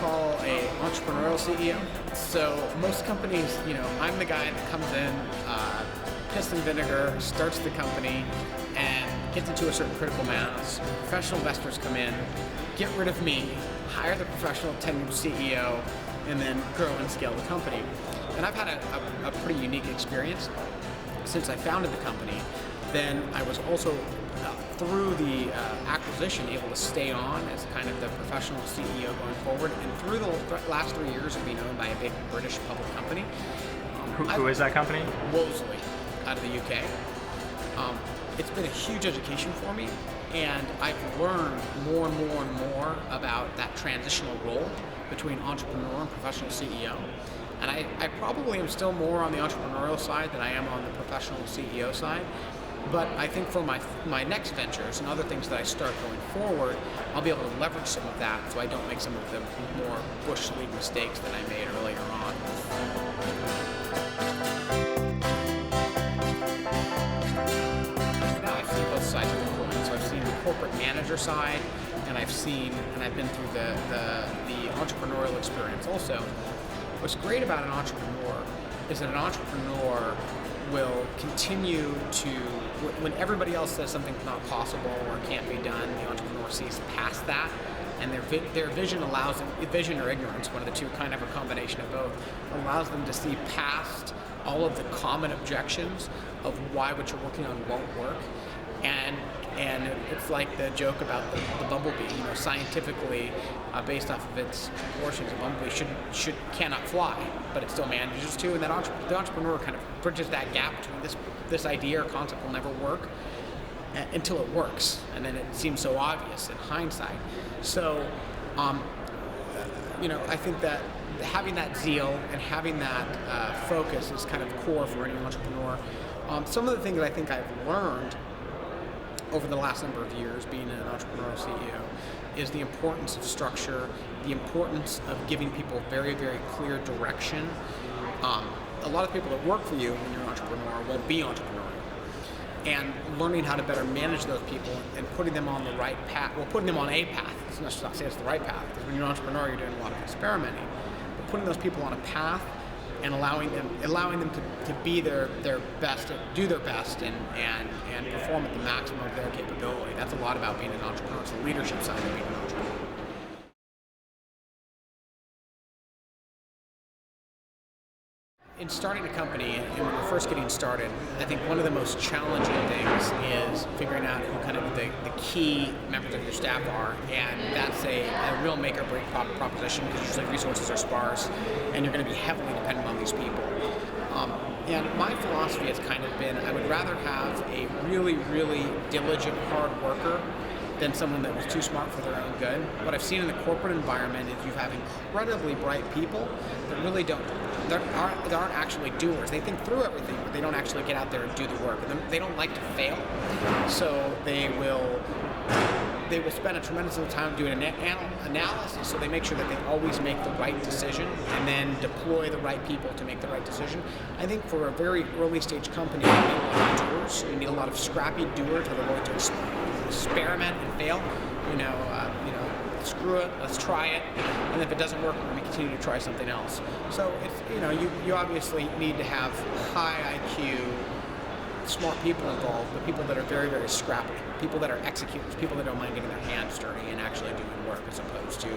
call a entrepreneurial CEO. So most companies, I'm the guy that comes in, piss and vinegar, starts the company, and gets into a certain critical mass. Professional investors come in, get rid of me, hire the professional tenured CEO, and then grow and scale the company. And I've had a pretty unique experience since I founded the company. Then I was also, through the acquisition, able to stay on as kind of the professional CEO going forward. And through the last 3 years of being owned by a big British public company. Who is that company? Wolseley, out of the UK. It's been a huge education for me, and I've learned more and more and more about that transitional role between entrepreneur and professional CEO. And I probably am still more on the entrepreneurial side than I am on the professional CEO side. But I think for my next ventures and other things that I start going forward, I'll be able to leverage some of that so I don't make some of the more bush league mistakes that I made earlier on. Now I've seen both sides of the coin. So I've seen the corporate manager side, and I've been through the entrepreneurial experience also. What's great about an entrepreneur is that an entrepreneur will continue to, when everybody else says something's not possible or can't be done, the entrepreneur sees past that, and their vision allows them, vision or ignorance, one of the two, kind of a combination of both, allows them to see past all of the common objections of why what you're working on won't work. And it's like the joke about the bumblebee. Scientifically, based off of its proportions, a bumblebee cannot fly, but it still manages to. And the entrepreneur kind of bridges that gap between this idea or concept will never work until it works, and then it seems so obvious in hindsight. So, I think that having that zeal and having that focus is kind of core for any entrepreneur. Some of the things that I think I've learned over the last number of years being an entrepreneurial CEO is the importance of structure, the importance of giving people very, very clear direction. A lot of people that work for you when you're an entrepreneur won't be entrepreneurial. And learning how to better manage those people and putting them on the right path, putting them on a path, let's not say it's the right path, because when you're an entrepreneur you're doing a lot of experimenting, but putting those people on a path and allowing them to be their best, do their best, and perform at the maximum of their capability. That's a lot about being an entrepreneur. It's the leadership side of being an entrepreneur. In starting a company, and when you're first getting started, I think one of the most challenging things is figuring out who kind of the key members of your staff are, and that's a real make or break proposition, because usually resources are sparse, and you're going to be heavily dependent on these people. And my philosophy has kind of been, I would rather have a really, really diligent, hard worker than someone that was too smart for their own good. What I've seen in the corporate environment is you have incredibly bright people that really aren't actually doers. They think through everything, but they don't actually get out there and do the work. And they don't like to fail, so they will spend a tremendous amount of time doing an analysis, so they make sure that they always make the right decision and then deploy the right people to make the right decision. I think for a very early stage company, you need a lot of doers. You need a lot of scrappy doers that are willing to experiment and fail. Screw it, let's try it, and if it doesn't work, we're going to continue to try something else. So it's, you obviously need to have high IQ, smart people involved, but people that are very, very scrappy, people that are executors, people that don't mind getting their hands dirty and actually doing work, as opposed to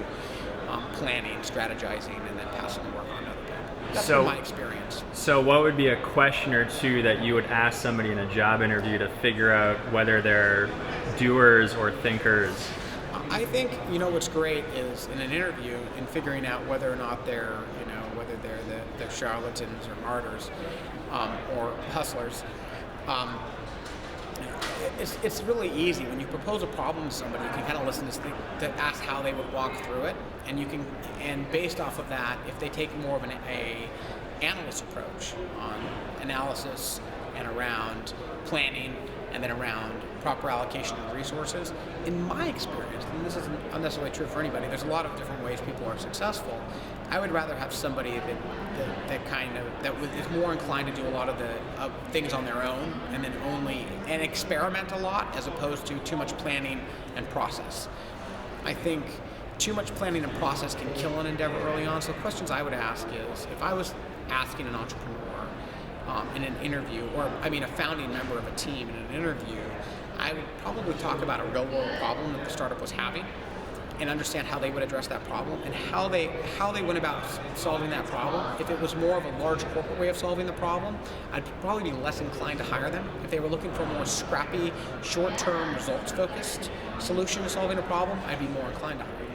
planning, strategizing, and then passing the work on to other people. That's been my experience. So what would be a question or two that you would ask somebody in a job interview to figure out whether they're doers or thinkers? I think, what's great is in an interview, in figuring out whether or not they're charlatans or martyrs or hustlers. It's really easy when you propose a problem to somebody. You can kind of listen to ask how they would walk through it, and based off of that, if they take more of an analyst approach on analysis and around planning and then around proper allocation of resources. In my experience, and this isn't necessarily true for anybody, there's a lot of different ways people are successful. I would rather have somebody that is more inclined to do a lot of the things on their own and experiment a lot, as opposed to too much planning and process. I think too much planning and process can kill an endeavor early on. So the questions I would ask is, if I was asking an entrepreneur in an interview, or a founding member of a team in an interview, I would probably talk about a real world problem that the startup was having, and understand how they would address that problem and how they went about solving that problem. If it was more of a large corporate way of solving the problem, I'd probably be less inclined to hire them. If they were looking for a more scrappy, short-term, results-focused solution to solving a problem, I'd be more inclined to hire them.